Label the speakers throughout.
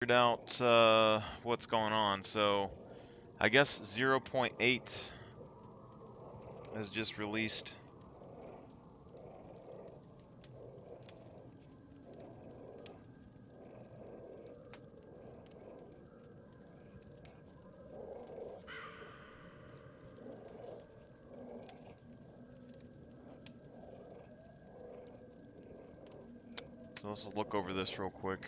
Speaker 1: Figured out what's going on. So I guess 0.8 has just released. So let's look over this real quick.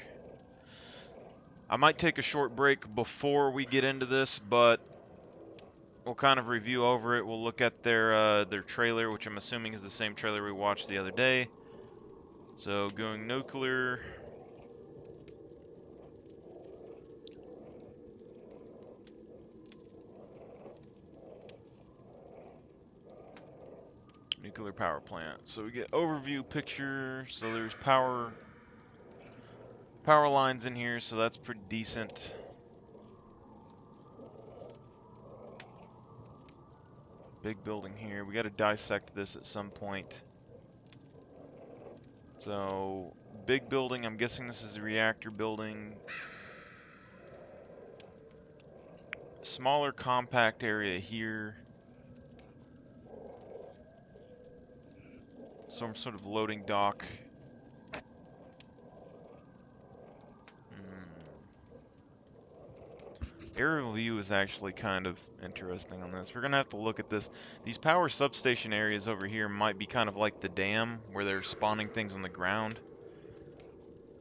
Speaker 1: I might take a short break before we get into this, but we'll kind of review over it. We'll look at their trailer, which I'm assuming is the same trailer we watched the other day. So going nuclear. Nuclear power plant. So we get overview picture. So there's power lines in here, so that's pretty decent. Big building here. We got to dissect this at some point. So, big building. I'm guessing this is a reactor building. Smaller compact area here. Some sort of loading dock. Aerial view is actually kind of interesting on this. We're going to have to look at this. These power substation areas over here might be kind of like the dam, where they're spawning things on the ground.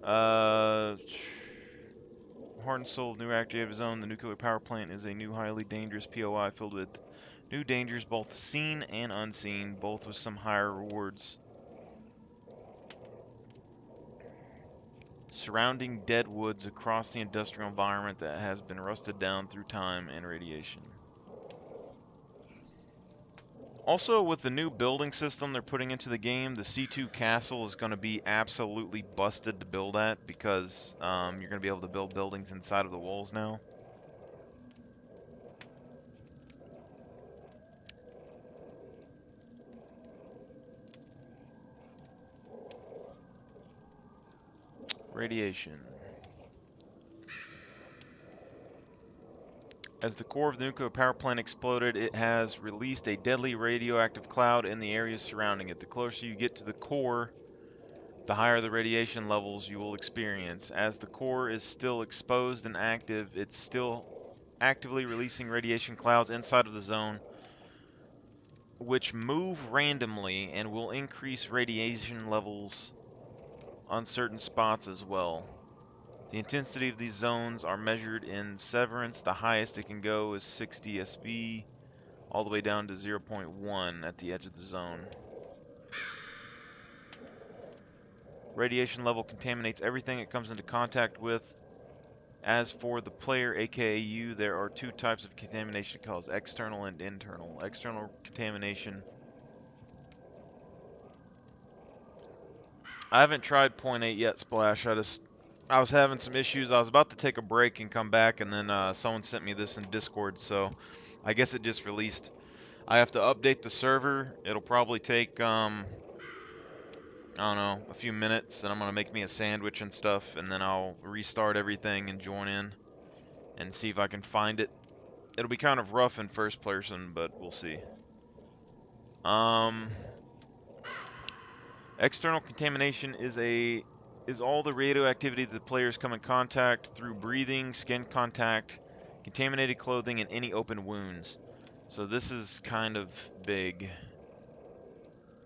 Speaker 1: Heart and soul of new reactor zone. The nuclear power plant is a new highly dangerous POI filled with new dangers, both seen and unseen, both with some higher rewards. Surrounding dead woods across the industrial environment that has been rusted down through time and radiation. Also, with the new building system they're putting into the game, the C2 castle is going to be absolutely busted to build at, because you're going to be able to build buildings inside of the walls now. Radiation. As the core of the nuclear power plant exploded, it has released a deadly radioactive cloud in the areas surrounding it. The closer you get to the core, the higher the radiation levels you will experience. As the core is still exposed and active, it's still actively releasing radiation clouds inside of the zone, which move randomly and will increase radiation levels on certain spots as well. The intensity of these zones are measured in severance. The highest it can go is 60 SV, all the way down to 0.1 at the edge of the zone. Radiation level contaminates everything it comes into contact with. As for the player, aka you, there are two types of contamination called external and internal. External contamination. I haven't tried 0.8 yet, Splash. I was having some issues. I was about to take a break and come back, and then someone sent me this in Discord, so I guess it just released. I have to update the server. It'll probably take, I don't know, a few minutes, and I'm going to make me a sandwich and stuff, and then I'll restart everything and join in and see if I can find it. It'll be kind of rough in first person, but we'll see. External contamination is all the radioactivity that players come in contact through breathing, skin contact, contaminated clothing, and any open wounds. So this is kind of big.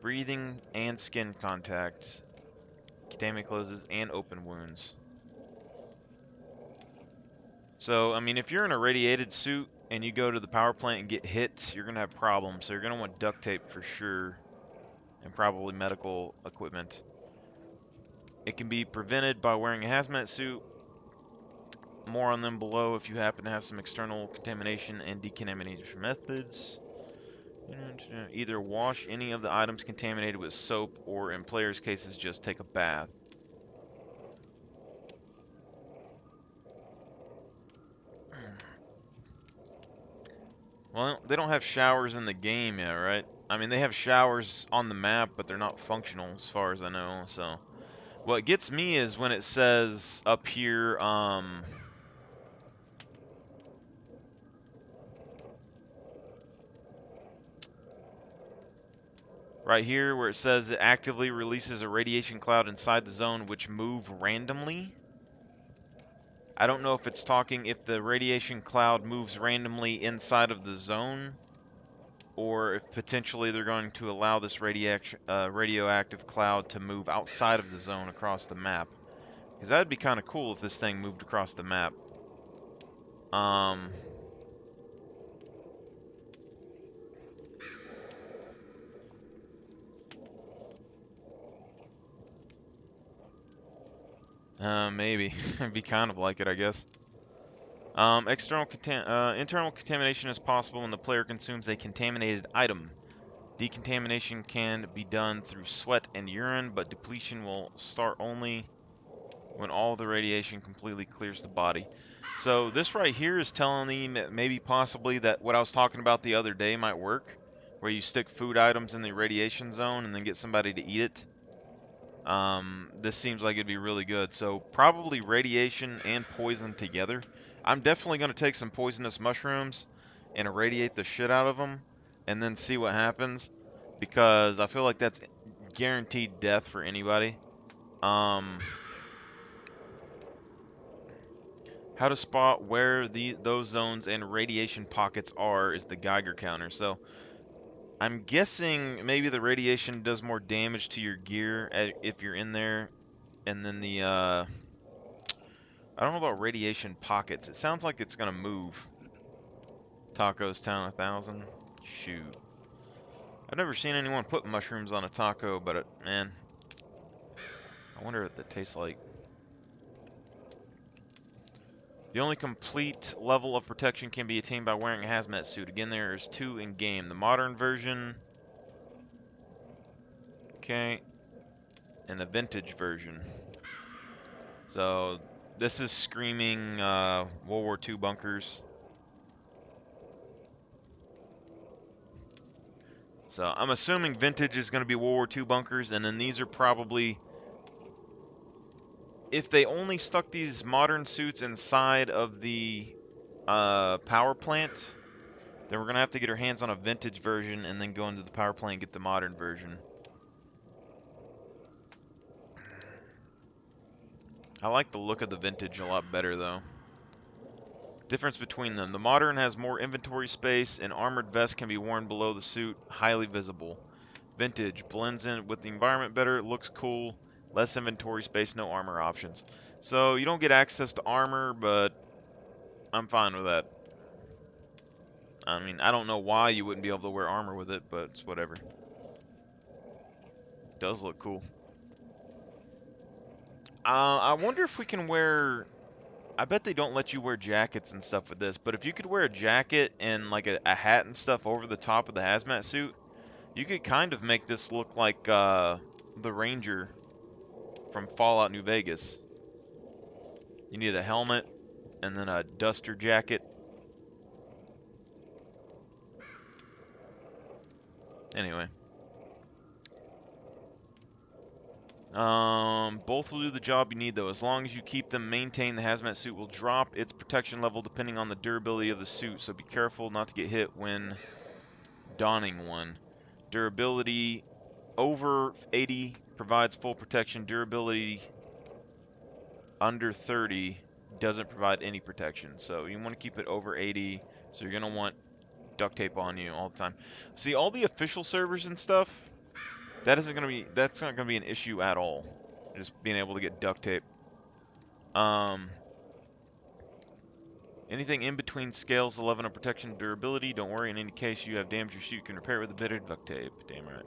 Speaker 1: Breathing and skin contact, contaminated clothes, and open wounds. So, I mean, if you're in a radiated suit and you go to the power plant and get hit, you're going to have problems. So you're going to want duct tape for sure, and probably medical equipment. It can be prevented by wearing a hazmat suit. More on them below if you happen to have some external contamination and decontamination methods. Either wash any of the items contaminated with soap, or in players' cases, just take a bath. Well, they don't have showers in the game yet, right? I mean, they have showers on the map, but they're not functional as far as I know, so What gets me is when it says up here, right here where it says it actively releases a radiation cloud inside the zone which move randomly. I don't know if it's talking if the radiation cloud moves randomly inside of the zone, or if potentially they're going to allow this radioactive cloud to move outside of the zone across the map. Because that would be kind of cool if this thing moved across the map. Maybe. It'd be kind of like it, I guess. Internal contamination is possible when the player consumes a contaminated item. Decontamination can be done through sweat and urine, but depletion will start only when all the radiation completely clears the body. So this right here is telling me that maybe possibly that what I was talking about the other day might work, where you stick food items in the radiation zone and then get somebody to eat it. This seems like it'd be really good. So probably radiation and poison together. I'm definitely going to take some poisonous mushrooms and irradiate the shit out of them and then see what happens, because I feel like that's guaranteed death for anybody. How to spot where those zones and radiation pockets are is the Geiger counter. So I'm guessing maybe the radiation does more damage to your gear if you're in there, and then the I don't know about radiation pockets. It sounds like it's gonna move. Tacos Town 1000. Shoot. I've never seen anyone put mushrooms on a taco, but man, I wonder what that tastes like. The only complete level of protection can be attained by wearing a hazmat suit. Again, there's 2 in game. The modern version, okay, and the vintage version. So this is screaming World War II bunkers. So I'm assuming vintage is going to be World War II bunkers, and then these are probably, if they only stuck these modern suits inside of the power plant, then we're going to have to get our hands on a vintage version and then go into the power plant and get the modern version. I like the look of the vintage a lot better, though. Difference between them. The modern has more inventory space, and armored vest can be worn below the suit, highly visible. Vintage blends in with the environment better, looks cool, less inventory space, no armor options. So you don't get access to armor, but I'm fine with that. I mean, I don't know why you wouldn't be able to wear armor with it, but it's whatever. It does look cool. I wonder if we can wear... I bet they don't let you wear jackets and stuff with this, but if you could wear a jacket and like a hat and stuff over the top of the hazmat suit, you could kind of make this look like the Ranger from Fallout New Vegas. You need a helmet and then a duster jacket. Anyway. Both will do the job you need, though. As long as you keep them maintained, the hazmat suit will drop its protection level depending on the durability of the suit, so be careful not to get hit when donning one. Durability over 80 provides full protection. Durability under 30 doesn't provide any protection. So you want to keep it over 80, so you're going to want duct tape on you all the time. See, all the official servers and stuff, that's not going to be an issue at all. Just being able to get duct tape. Anything in between scales 11 of protection and durability, don't worry. In any case you have damaged your suit, you can repair it with a bit of duct tape. Damn right.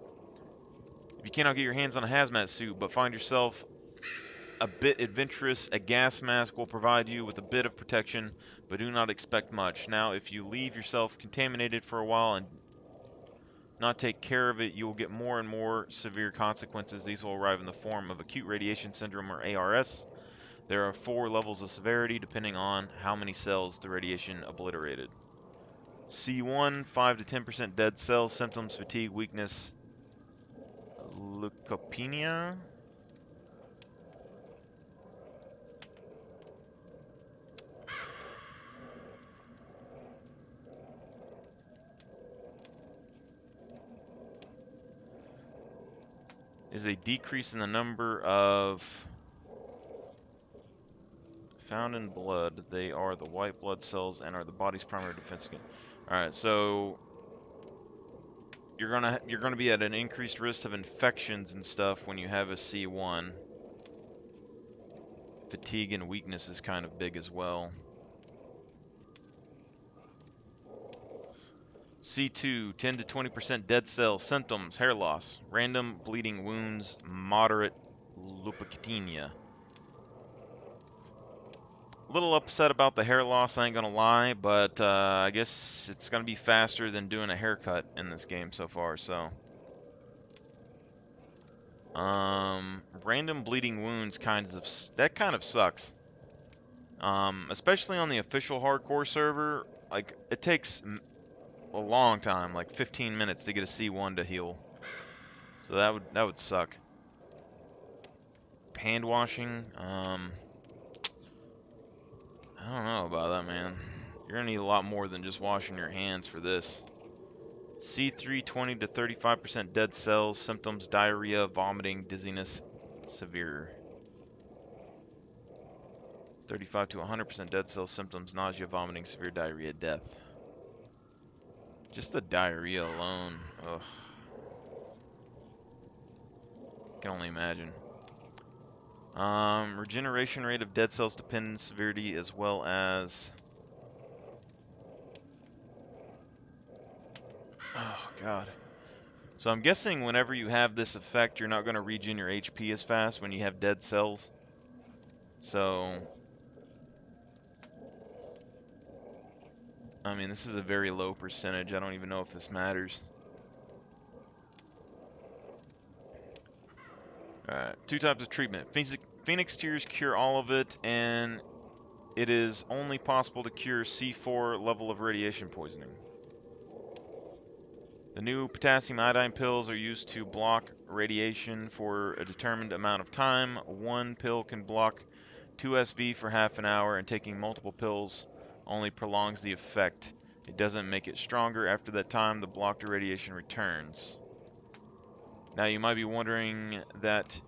Speaker 1: If you cannot get your hands on a hazmat suit, but find yourself a bit adventurous, a gas mask will provide you with a bit of protection, but do not expect much. Now, if you leave yourself contaminated for a while and not take care of it, you will get more and more severe consequences. These will arrive in the form of acute radiation syndrome, or ARS. There are 4 levels of severity depending on how many cells the radiation obliterated. C1, 5 to 10% dead cells, symptoms, fatigue, weakness, leukopenia. is a decrease in the number of found in blood. They are the white blood cells and are the body's primary defense against. All right, so you're gonna be at an increased risk of infections and stuff when you have a C1. Fatigue and weakness is kind of big as well. C2, 10 to 20% dead cells. Symptoms: hair loss, random bleeding wounds, moderate leukopenia. A little upset about the hair loss, I ain't gonna lie, but I guess it's gonna be faster than doing a haircut in this game so far, so. Random bleeding wounds that kind of sucks. Especially on the official hardcore server, like, it takes a long time, like 15 minutes to get a C1 to heal. So that would suck. Hand washing, I don't know about that, man. You're gonna need a lot more than just washing your hands for this. C3, 20 to 35% dead cells. Symptoms: diarrhea, vomiting, dizziness, severe. 35 to 100% dead cells. Symptoms: nausea, vomiting, severe diarrhea, death. Just the diarrhea alone. Ugh. I can only imagine. Regeneration rate of dead cells depends on severity as well as... Oh, God. So I'm guessing whenever you have this effect, you're not going to regen your HP as fast when you have dead cells. So... I mean, this is a very low percentage. I don't even know if this matters. Alright, 2 types of treatment. Phoenix tears cure all of it, and it is only possible to cure C4 level of radiation poisoning. The new potassium iodine pills are used to block radiation for a determined amount of time. 1 pill can block 2 SV for half an hour, and taking multiple pills only prolongs the effect. It doesn't make it stronger. After that time, the blocked radiation returns. Now, you might be wondering, that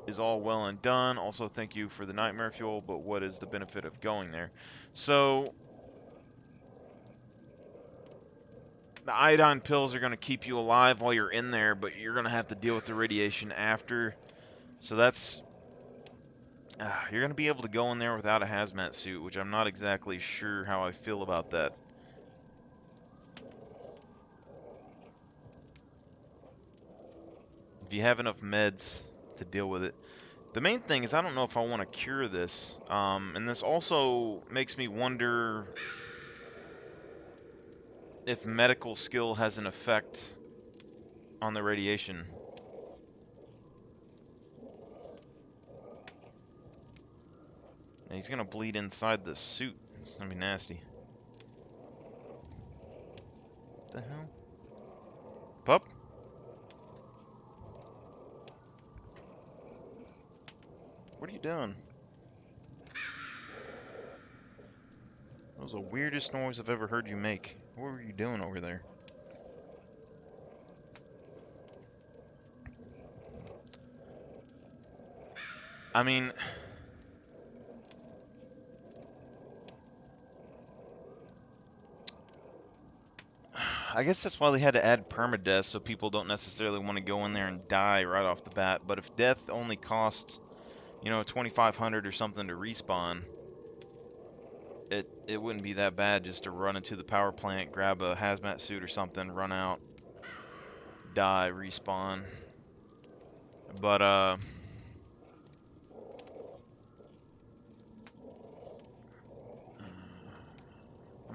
Speaker 1: is all well and done. Also, thank you for the nightmare fuel, but what is the benefit of going there? So, the iodine pills are going to keep you alive while you're in there, but you're going to have to deal with the radiation after. So that's... you're going to be able to go in there without a hazmat suit, which I'm not exactly sure how I feel about that. If you have enough meds to deal with it. The main thing is I don't know if I want to cure this. And this also makes me wonder if medical skill has an effect on the radiation. And he's going to bleed inside the suit. It's going to be nasty. What the hell? Pup? What are you doing? That was the weirdest noise I've ever heard you make. What were you doing over there? I mean... I guess that's why they had to add permadeath, so people don't necessarily want to go in there and die right off the bat. But if death only costs, you know, 2,500 or something to respawn, it wouldn't be that bad just to run into the power plant, grab a hazmat suit or something, run out, die, respawn. But I'm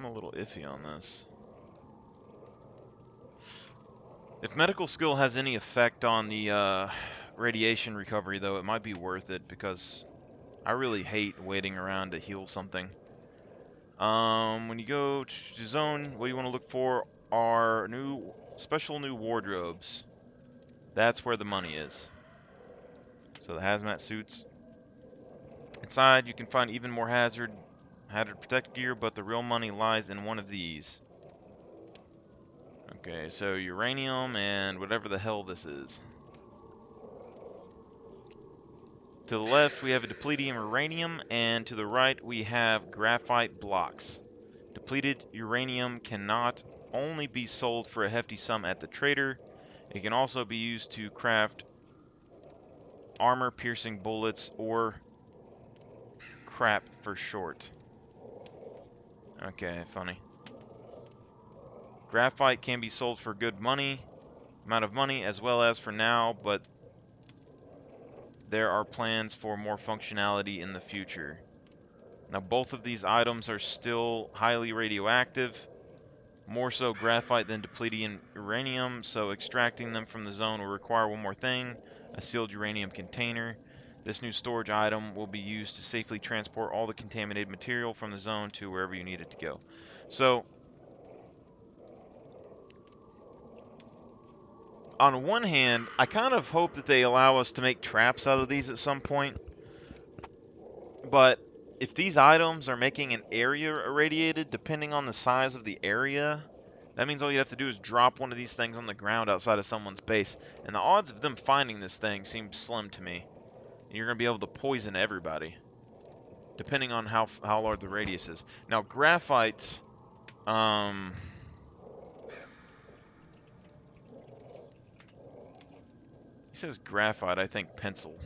Speaker 1: a little iffy on this. If medical skill has any effect on the radiation recovery, though, it might be worth it, because I really hate waiting around to heal something. When you go to zone, what you want to look for are special new wardrobes. That's where the money is. So the hazmat suits. Inside, you can find even more hazard protect gear, but the real money lies in one of these. Okay, so uranium and whatever the hell this is. To the left, we have a depleted uranium, and to the right, we have graphite blocks. Depleted uranium cannot only be sold for a hefty sum at the trader, it can also be used to craft armor-piercing bullets or crap for short. Okay, funny. Graphite can be sold for good amount of money, as well as for now, but there are plans for more functionality in the future. Now, both of these items are still highly radioactive, more so graphite than depleted uranium, so extracting them from the zone will require one more thing, a sealed uranium container. This new storage item will be used to safely transport all the contaminated material from the zone to wherever you need it to go. So, on one hand, I kind of hope that they allow us to make traps out of these at some point. But if these items are making an area irradiated, depending on the size of the area, that means all you have to do is drop one of these things on the ground outside of someone's base. And the odds of them finding this thing seem slim to me. You're going to be able to poison everybody, depending on how large the radius is. Now, graphite... He says graphite, I think pencil.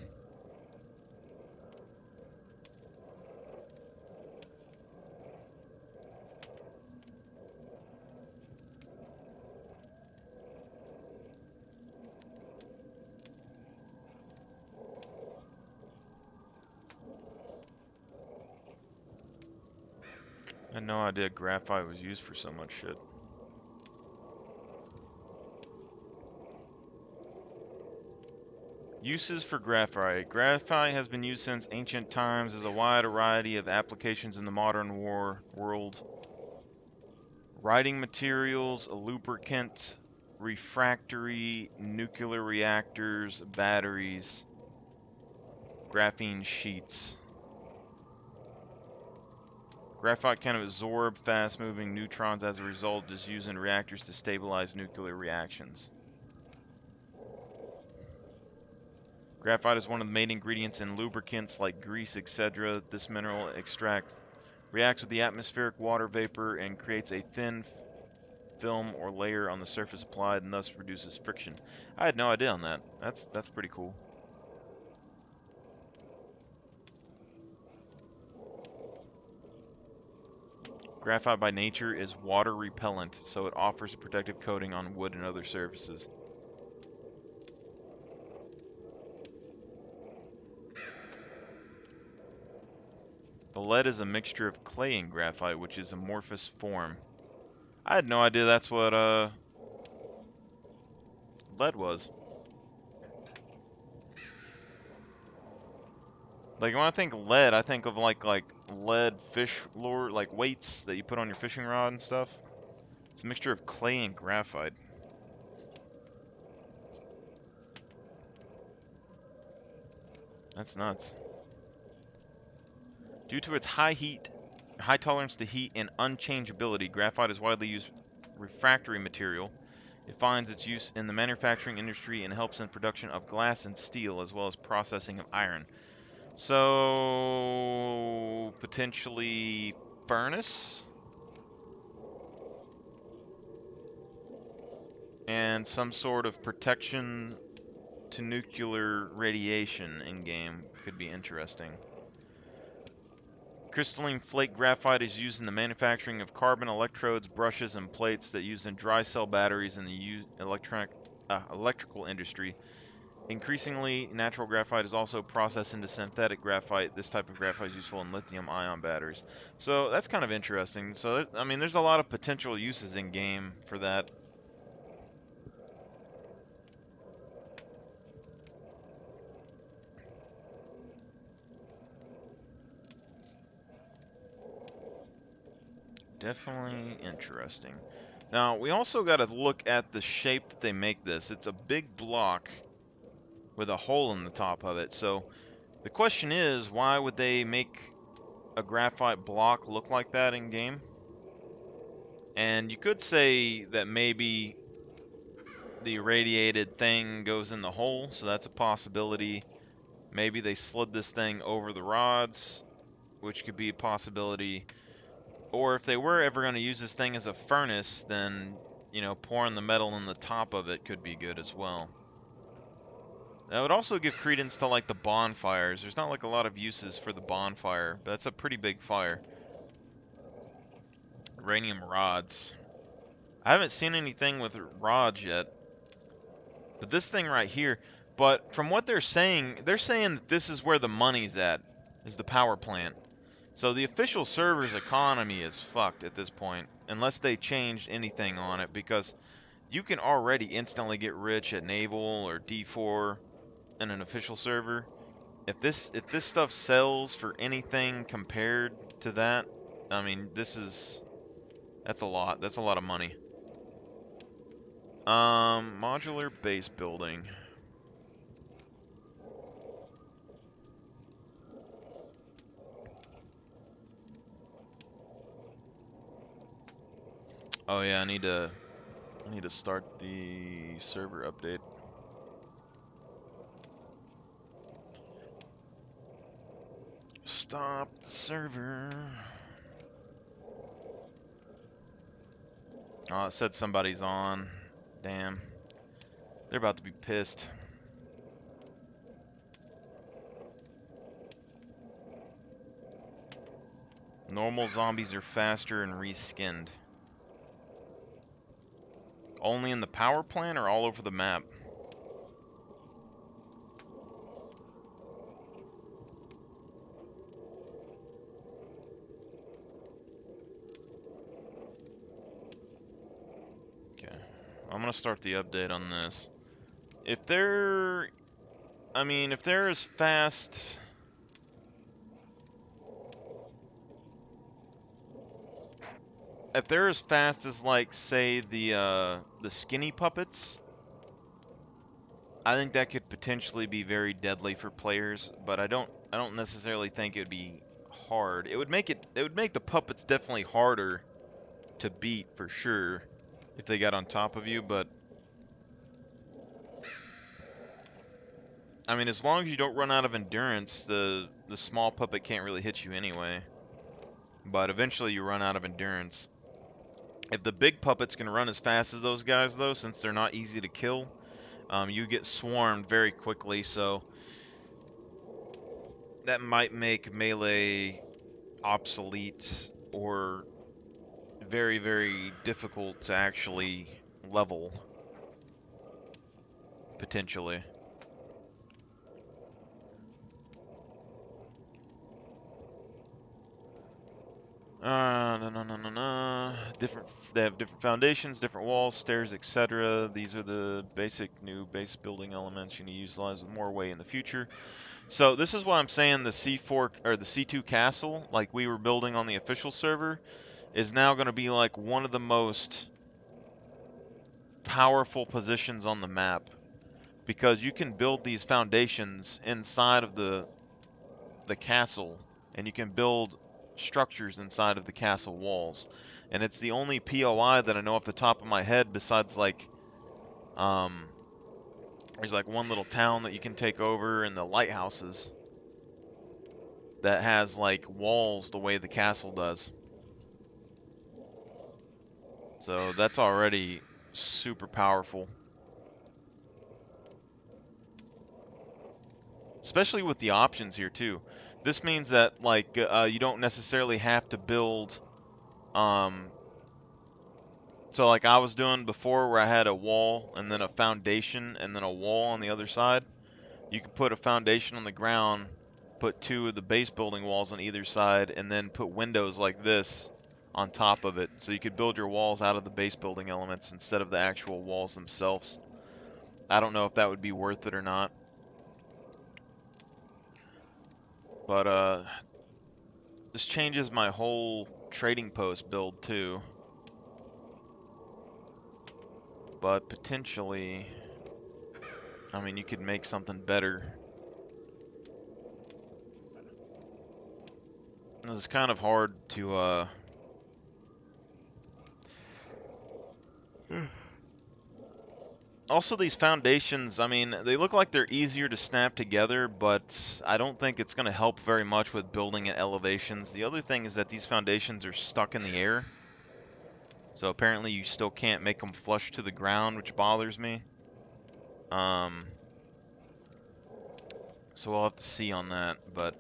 Speaker 1: I had no idea graphite was used for so much shit. Uses for graphite. Graphite has been used since ancient times as a wide variety of applications in the modern world. Writing materials, a lubricant, refractory, nuclear reactors, batteries, graphene sheets. Graphite can absorb fast-moving neutrons. As a result, is used in reactors to stabilize nuclear reactions. Graphite is one of the main ingredients in lubricants like grease, etc. This mineral reacts with the atmospheric water vapor and creates a thin film or layer on the surface applied and thus reduces friction. I had no idea on that. That's pretty cool. Graphite by nature is water repellent, so it offers a protective coating on wood and other surfaces. The lead is a mixture of clay and graphite, which is amorphous form. I had no idea that's what lead was. Like when I think lead, I think of like lead fish lure, like weights that you put on your fishing rod and stuff. It's a mixture of clay and graphite. That's nuts. Due to its high tolerance to heat, and unchangeability, graphite is widely used refractory material. It finds its use in the manufacturing industry and helps in production of glass and steel, as well as processing of iron. So, potentially furnace? And some sort of protection to nuclear radiation in-game could be interesting. Crystalline flake graphite is used in the manufacturing of carbon electrodes, brushes, and plates that used in dry cell batteries in the electrical industry. Increasingly, natural graphite is also processed into synthetic graphite. This type of graphite is useful in lithium-ion batteries. So that's kind of interesting. So, I mean, there's a lot of potential uses in-game for that. Definitely interesting. Now, we also got to look at the shape that they make this. It's a big block with a hole in the top of it. So the question is, why would they make a graphite block look like that in game? And you could say that maybe the irradiated thing goes in the hole, so that's a possibility. Maybe they slid this thing over the rods, which could be a possibility. Or if they were ever going to use this thing as a furnace, then, you know, pouring the metal in the top of it could be good as well. That would also give credence to, like, the bonfires. There's not, like, a lot of uses for the bonfire, but that's a pretty big fire. Uranium rods. I haven't seen anything with rods yet. But this thing right here, but from what they're saying that this is where the money's at, is the power plant. So the official server's economy is fucked at this point, unless they changed anything on it, because you can already instantly get rich at Naval or D4 in an official server. If this stuff sells for anything compared to that, I mean, that's a lot. That's a lot of money. Modular base building. Oh yeah, I need to start the server update. Stop the server. Oh, it said somebody's on. Damn. They're about to be pissed. Normal zombies are faster and reskinned. Only in the power plant or all over the map? Okay. I'm gonna start the update on this. If they're as fast... If they're as fast as, like, say, the skinny puppets, I think that could potentially be very deadly for players, but I don't necessarily think it would be hard. It would make the puppets definitely harder to beat for sure if they got on top of you, but I mean, as long as you don't run out of endurance, the small puppet can't really hit you anyway. But eventually you run out of endurance. If the big puppets can run as fast as those guys, though, since they're not easy to kill, you get swarmed very quickly, so that might make melee obsolete or very, very difficult to actually level, potentially. They have different foundations, different walls, stairs, etc. These are the basic new base building elements you need to utilize with more weight in the future. So this is why I'm saying the C4 or the C2 castle, like we were building on the official server, is now going to be like one of the most powerful positions on the map, because you can build these foundations inside of the castle, and you can build structures inside of the castle walls. And it's the only POI that I know off the top of my head, besides like there's like one little town that you can take over and the lighthouses, that has like walls the way the castle does. So that's already super powerful. Especially with the options here too. This means that like you don't necessarily have to build so like I was doing before, where I had a wall and then a foundation and then a wall on the other side. You could put a foundation on the ground, put two of the base building walls on either side, and then put windows like this on top of it. So you could build your walls out of the base building elements instead of the actual walls themselves. I don't know if that would be worth it or not. But this changes my whole trading post build too. But potentially, I mean, you could make something better. This is kind of hard to Also, these foundations, I mean, they look like they're easier to snap together, but I don't think it's going to help very much with building at elevations. The other thing is that these foundations are stuck in the air, so apparently you still can't make them flush to the ground, which bothers me. Um, so we'll have to see on that, but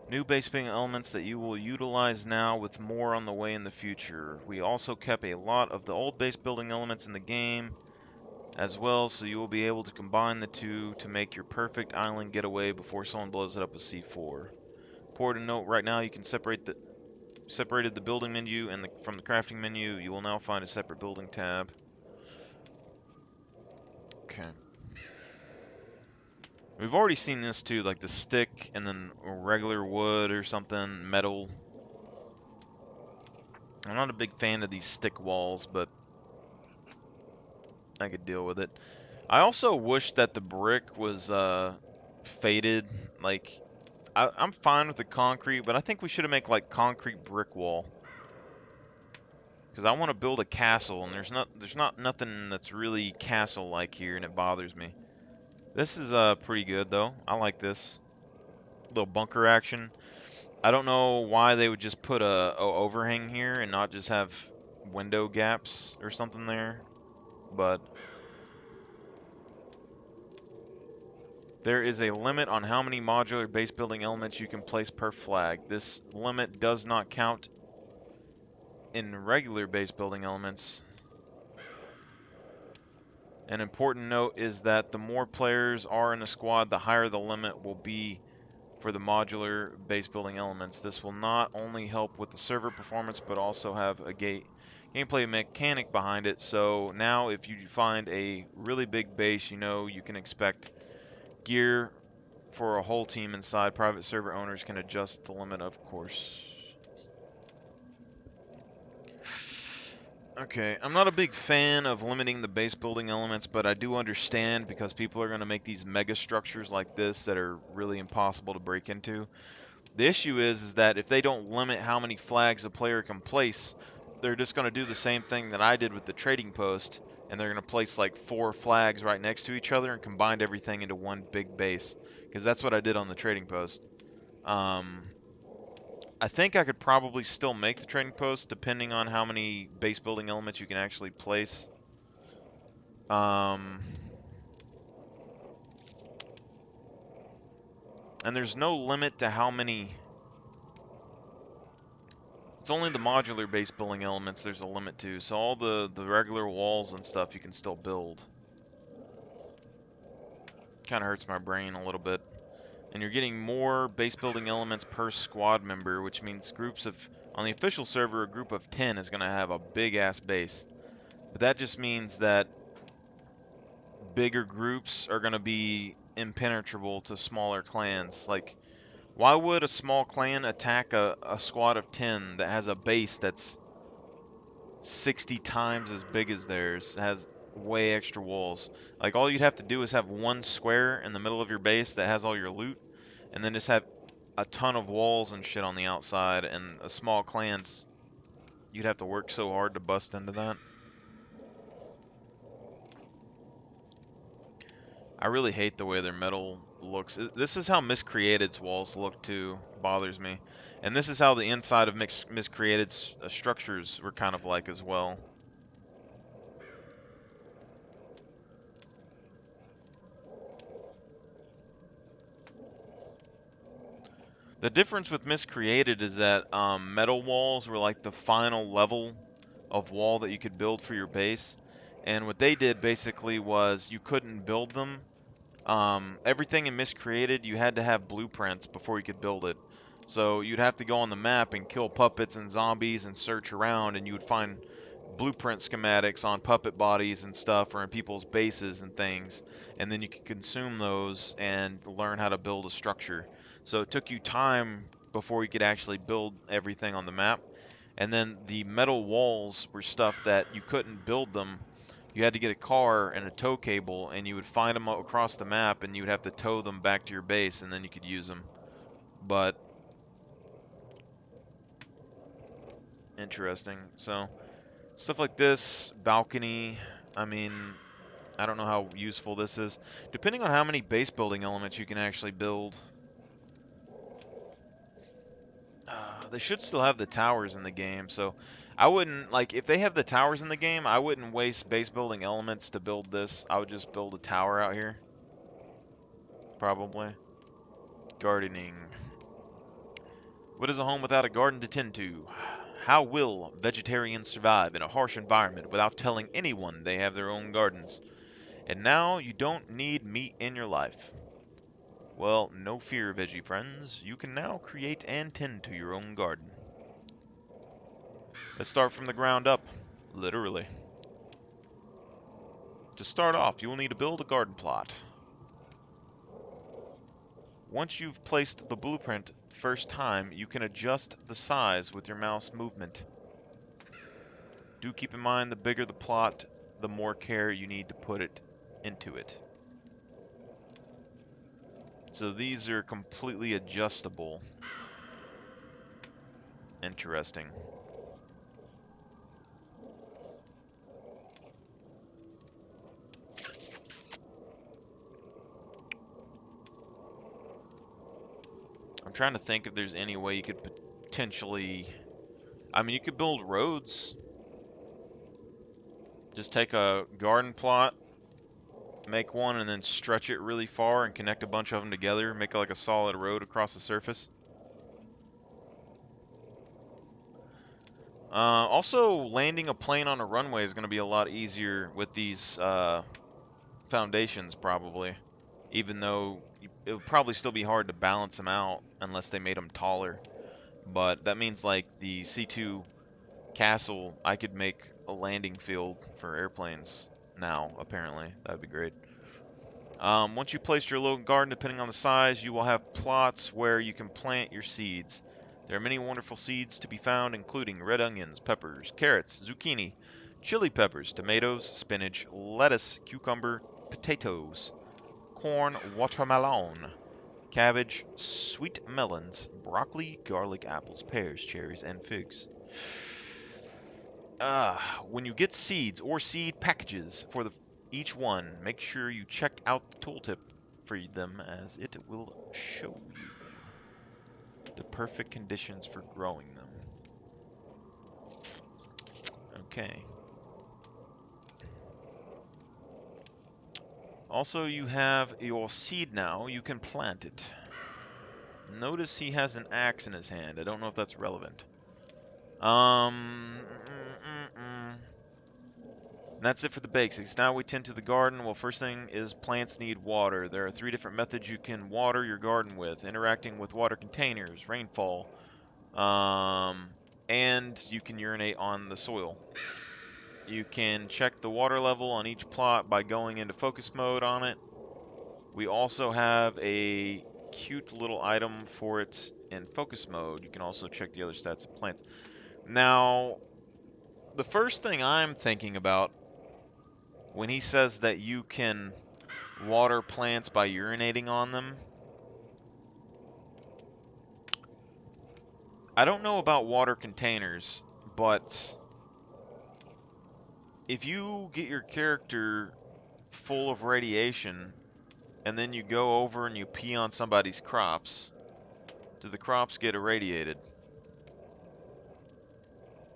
Speaker 1: new base building elements that you will utilize now with more on the way in the future. We also kept a lot of the old base building elements in the game as well, so you will be able to combine the two to make your perfect island getaway before someone blows it up with C4. Important note, right now you can separated the building menu and from the crafting menu. You will now find a separate building tab. Okay. We've already seen this too, like the stick and then regular wood or something, metal. I'm not a big fan of these stick walls, but I could deal with it. I also wish that the brick was faded. Like, I'm fine with the concrete, but I think we should have made like concrete brick wall. Because I want to build a castle, and there's not nothing that's really castle-like here, and it bothers me. This is pretty good though. I like this little bunker action. I don't know why they would just put a overhang here and not just have window gaps or something there, but there is a limit on how many modular base building elements you can place per flag. This limit does not count in regular base building elements. An important note is that the more players are in a squad, the higher the limit will be for the modular base building elements. This will not only help with the server performance, but also have a gameplay mechanic behind it. So now if you find a really big base, you know you can expect gear for a whole team inside. Private server owners can adjust the limit, of course. Okay, I'm not a big fan of limiting the base building elements, but I do understand because people are going to make these mega structures like this that are really impossible to break into. The issue is that if they don't limit how many flags a player can place, they're just going to do the same thing that I did with the trading post, and they're going to place like 4 flags right next to each other and combine everything into one big base, because that's what I did on the trading post. I think I could probably still make the trading post depending on how many base building elements you can actually place. And there's no limit to how many. It's only the modular base building elements there's a limit to. So all the regular walls and stuff you can still build. Kind of hurts my brain a little bit. And you're getting more base building elements per squad member, which means groups of, on the official server, a group of 10 is going to have a big ass base. But that just means that bigger groups are going to be impenetrable to smaller clans. Like, why would a small clan attack a squad of 10 that has a base that's 60 times as big as theirs, has way extra walls? Like, all you'd have to do is have one square in the middle of your base that has all your loot, and then just have a ton of walls and shit on the outside, and a small clans, you'd have to work so hard to bust into that. I really hate the way their metal looks. This is how Miscreated's walls look too. Bothers me. And this is how the inside of Miscreated's structures were kind of like as well. The difference with Miscreated is that metal walls were like the final level of wall that you could build for your base. And what they did basically was you couldn't build them. Everything in Miscreated, you had to have blueprints before you could build it. So you'd have to go on the map and kill puppets and zombies and search around, and you would find blueprint schematics on puppet bodies and stuff, or in people's bases and things. And then you could consume those and learn how to build a structure. So it took you time before you could actually build everything on the map. And then the metal walls were stuff that you couldn't build them. You had to get a car and a tow cable, and you would find them across the map, and you would have to tow them back to your base, and then you could use them. but interesting. So stuff like this, balcony, I mean, I don't know how useful this is. Depending on how many base building elements you can actually build. They should still have the towers in the game, so I wouldn't, like, if they have the towers in the game, I wouldn't waste base building elements to build this. I would just build a tower out here. Probably. Gardening. What is a home without a garden to tend to? How will vegetarians survive in a harsh environment without telling anyone they have their own gardens? And now you don't need meat in your life. Well, no fear, veggie friends. You can now create and tend to your own garden. Let's start from the ground up, literally. To start off, you will need to build a garden plot. Once you've placed the blueprint first time, you can adjust the size with your mouse movement. Do keep in mind the bigger the plot, the more care you need to put it into it. So these are completely adjustable. Interesting. I'm trying to think if there's any way you could potentially... I mean, you could build roads. Just take a garden plot, make one, and then stretch it really far and connect a bunch of them together. Make like a solid road across the surface. Also, landing a plane on a runway is going to be a lot easier with these foundations, probably. Even though it would probably still be hard to balance them out unless they made them taller. But that means, like, the C2 castle, I could make a landing field for airplanes now, apparently. That would be great. Once you place your little garden, depending on the size, you will have plots where you can plant your seeds. There are many wonderful seeds to be found, including red onions, peppers, carrots, zucchini, chili peppers, tomatoes, spinach, lettuce, cucumber, potatoes, corn, watermelon, cabbage, sweet melons, broccoli, garlic, apples, pears, cherries, and figs. When you get seeds or seed packages for each one, make sure you check out the tooltip for them, as it will show you the perfect conditions for growing them. Okay. Also, you have your seed now. You can plant it. Notice he has an axe in his hand. I don't know if that's relevant. And that's it for the basics. Now we tend to the garden. Well, first thing is plants need water. There are 3 different methods you can water your garden with. Interacting with water containers, rainfall, and you can urinate on the soil. You can check the water level on each plot by going into focus mode on it. We also have a cute little item for it in focus mode. You can also check the other stats of plants. Now, the first thing I'm thinking about when he says that you can water plants by urinating on them, I don't know about water containers, but if you get your character full of radiation and then you go over and you pee on somebody's crops, do the crops get irradiated?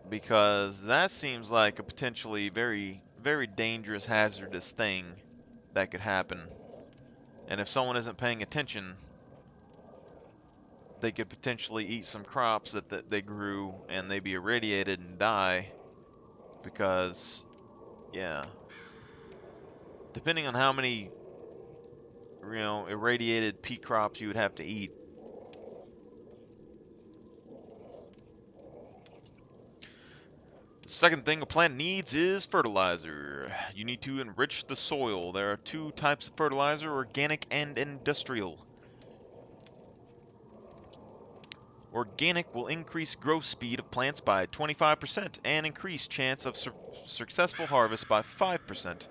Speaker 1: Because that seems like a potentially very, very dangerous, hazardous thing that could happen. And if someone isn't paying attention, they could potentially eat some crops that they grew and they be irradiated and die. Because, yeah, depending on how many, irradiated pea crops you would have to eat. The second thing a plant needs is fertilizer. You need to enrich the soil. There are 2 types of fertilizer, organic and industrial. Organic will increase growth speed of plants by 25% and increase chance of successful harvest by 5%,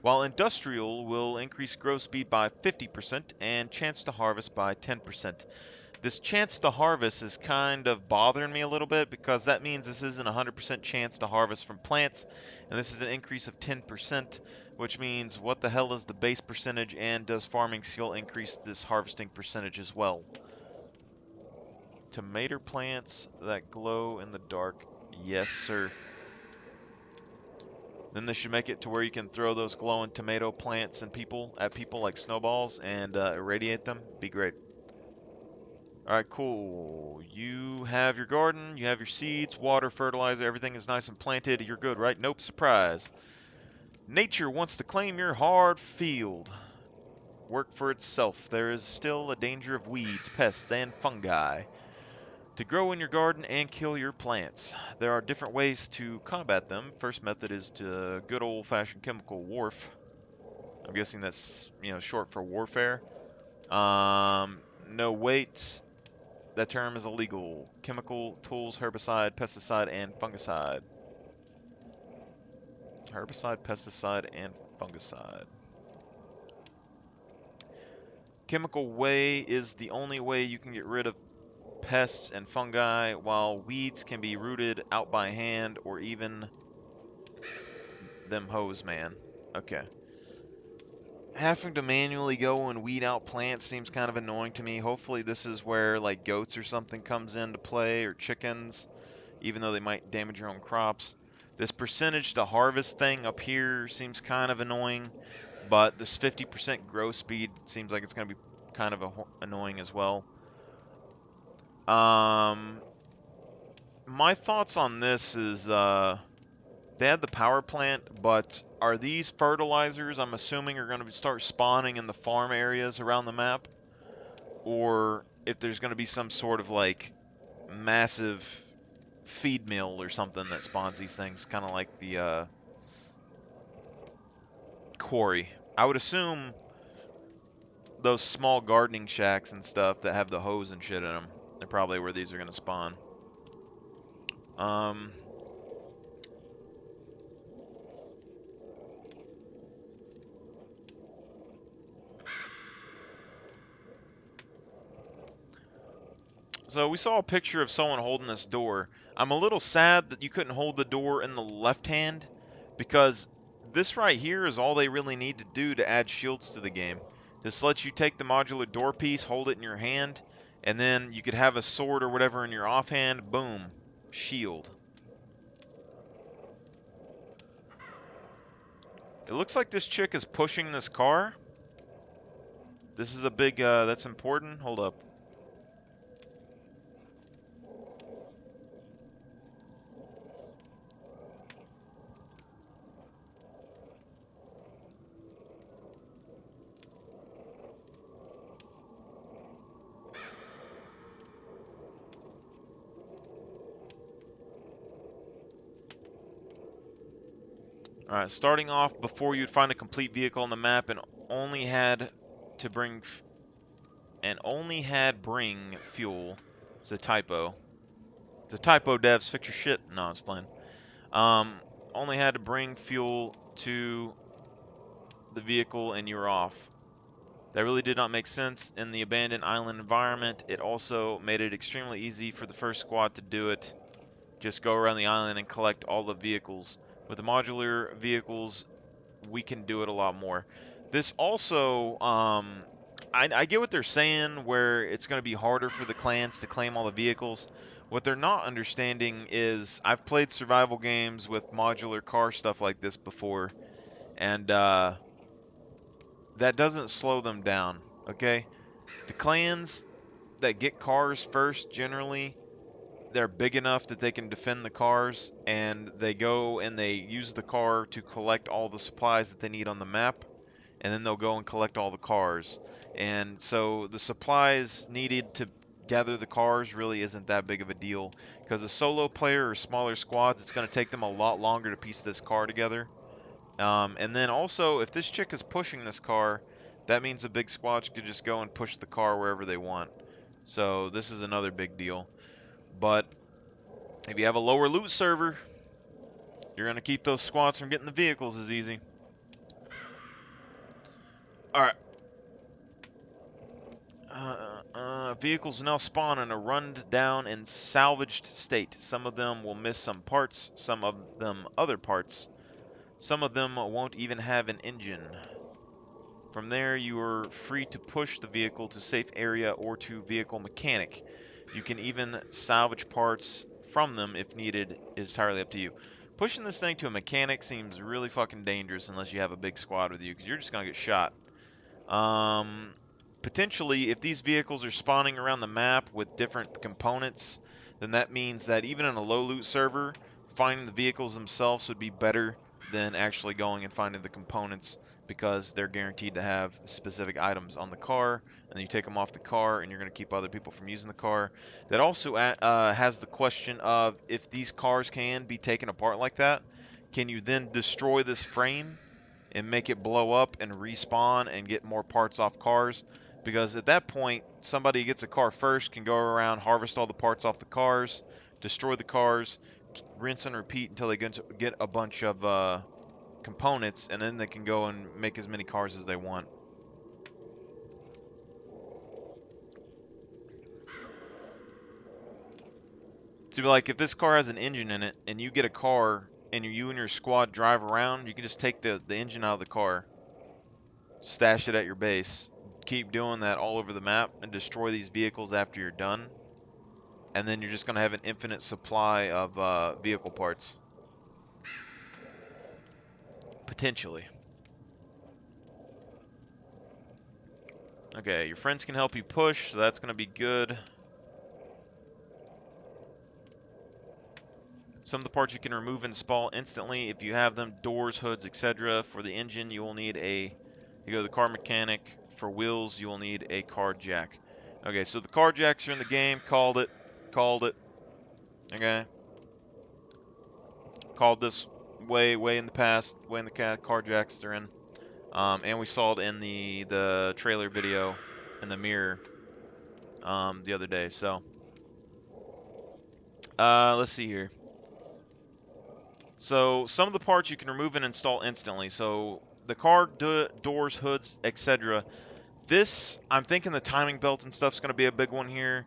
Speaker 1: while industrial will increase growth speed by 50% and chance to harvest by 10%. This chance to harvest is kind of bothering me a little bit because that means this isn't a 100% chance to harvest from plants, and this is an increase of 10%, which means what the hell is the base percentage, and does farming skill increase this harvesting percentage as well? Tomato plants that glow in the dark. Yes, sir. Then this should make it to where you can throw those glowing tomato plants and at people like snowballs and irradiate them. Be great. All right, cool. You have your garden, you have your seeds, water, fertilizer, everything is nice and planted. You're good, right? Nope, surprise. Nature wants to claim your hard field. Work for itself. There is still a danger of weeds, pests, and fungi to grow in your garden and kill your plants. There are different ways to combat them. First method is to good old-fashioned chemical warf. I'm guessing that's, short for warfare. No wait. That term is illegal. Chemical, tools, herbicide, pesticide, and fungicide. Herbicide, pesticide, and fungicide. Chemical way is the only way you can get rid of pests and fungi, while weeds can be rooted out by hand or even them hose, man. Okay. Having to manually go and weed out plants seems kind of annoying to me. Hopefully this is where like goats or something comes into play, or chickens, even though they might damage your own crops. This percentage to harvest thing up here seems kind of annoying, but this 50% growth speed seems like it's going to be kind of annoying as well. My thoughts on this is they had the power plant, but are these fertilizers, I'm assuming, are going to start spawning in the farm areas around the map? Or if there's going to be some sort of, like, massive feed mill or something that spawns these things, kind of like the quarry. I would assume those small gardening shacks and stuff that have the hose and shit in them are probably where these are going to spawn. So we saw a picture of someone holding this door. I'm a little sad that you couldn't hold the door in the left hand, because this right here is all they really need to do to add shields to the game. Just let you take the modular door piece, hold it in your hand, and then you could have a sword or whatever in your offhand. Boom. Shield. It looks like this chick is pushing this car. This is a big, that's important. Hold up. Alright, starting off, before you'd find a complete vehicle on the map and only had bring fuel. It's a typo. It's a typo, devs. Fix your shit. No, I was playing. Only had to bring fuel to the vehicle and you were off. That really did not make sense in the abandoned island environment. It also made it extremely easy for the first squad to do it. Just go around the island and collect all the vehicles. With the modular vehicles, we can do it a lot more. This also, I get what they're saying, where it's going to be harder for the clans to claim all the vehicles. What they're not understanding is, I've played survival games with modular car stuff like this before, and that doesn't slow them down, okay? The clans that get cars first, generally, they're big enough that they can defend the cars, and they go and they use the car to collect all the supplies that they need on the map, and then they'll go and collect all the cars. And so the supplies needed to gather the cars really isn't that big of a deal, because a solo player or smaller squads, it's going to take them a lot longer to piece this car together. And then also, if this chick is pushing this car, that means the big squads could just go and push the car wherever they want. So this is another big deal. But if you have a lower loot server, you're going to keep those squads from getting the vehicles as easy. Alright. Vehicles will now spawn in a run-down and salvaged state. Some of them will miss some parts, some of them other parts. Some of them won't even have an engine. From there, you are free to push the vehicle to safe area or to vehicle mechanic. You can even salvage parts from them if needed. It is entirely up to you. Pushing this thing to a mechanic seems really fucking dangerous unless you have a big squad with you, because you're just going to get shot. Potentially, if these vehicles are spawning around the map with different components, then that means that even in a low loot server, finding the vehicles themselves would be better than actually going and finding the components, because they're guaranteed to have specific items on the car, and then you take them off the car and you're going to keep other people from using the car. That also has the question of, if these cars can be taken apart like that, can you then destroy this frame and make it blow up and respawn and get more parts off cars? Because at that point, somebody who gets a car first can go around, harvest all the parts off the cars, destroy the cars, rinse and repeat until they get a bunch of components, and then they can go and make as many cars as they want. So, like, if this car has an engine in it, and you get a car, and you and your squad drive around, you can just take the engine out of the car, stash it at your base, keep doing that all over the map, and destroy these vehicles after you're done. And then you're just going to have an infinite supply of vehicle parts. Potentially. Okay, your friends can help you push, so that's going to be good. Some of the parts you can remove and install instantly if you have them: doors, hoods, etc. For the engine, you will need you go to the car mechanic. For wheels, you will need a car jack. Okay, so the car jacks are in the game. Called it. Okay. Called this way in the past. Way in the car jacks they're in. And we saw it in the trailer video in the mirror the other day. So let's see here. So some of the parts you can remove and install instantly. So the car doors, hoods, etc. This, I'm thinking the timing belt and stuff's going to be a big one here.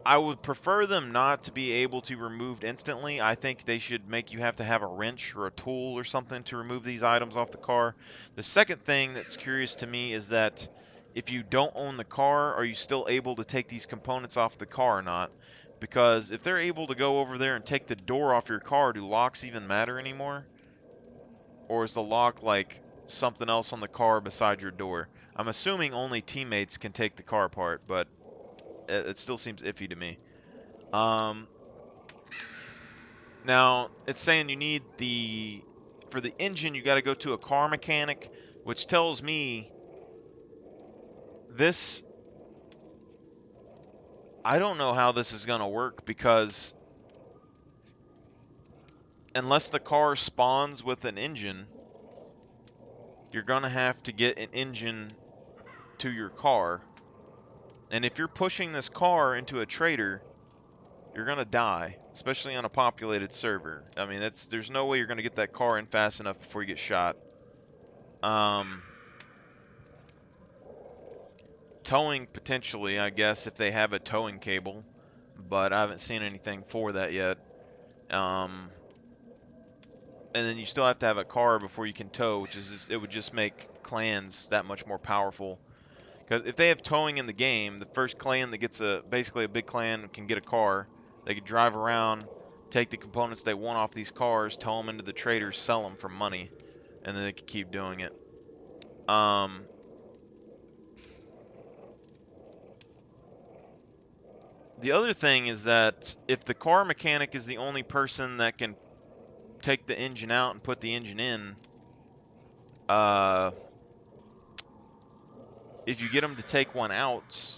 Speaker 1: I would prefer them not to be able to be removed instantly. I think they should make you have to have a wrench or a tool or something to remove these items off the car. The second thing that's curious to me is that if you don't own the car, are you still able to take these components off the car or not? Because if they're able to go over there and take the door off your car, do locks even matter anymore? Or is the lock like something else on the car beside your door? I'm assuming only teammates can take the car apart, but it still seems iffy to me. Now, it's saying you need for the engine, you got to go to a car mechanic, which tells me this, I don't know how this is going to work, because unless the car spawns with an engine, you're going to have to get an engine to your car. And if you're pushing this car into a trader, you're going to die, especially on a populated server. I mean, there's no way you're going to get that car in fast enough before you get shot. Towing, potentially, I guess, if they have a towing cable, but I haven't seen anything for that yet. And then you still have to have a car before you can tow, which is it would just make clans that much more powerful. Because if they have towing in the game, the first clan that gets basically a big clan can get a car. They could drive around, take the components they want off these cars, tow them into the traders, sell them for money, and then they could keep doing it. The other thing is that if the car mechanic is the only person that can take the engine out and put the engine in, if you get them to take one out,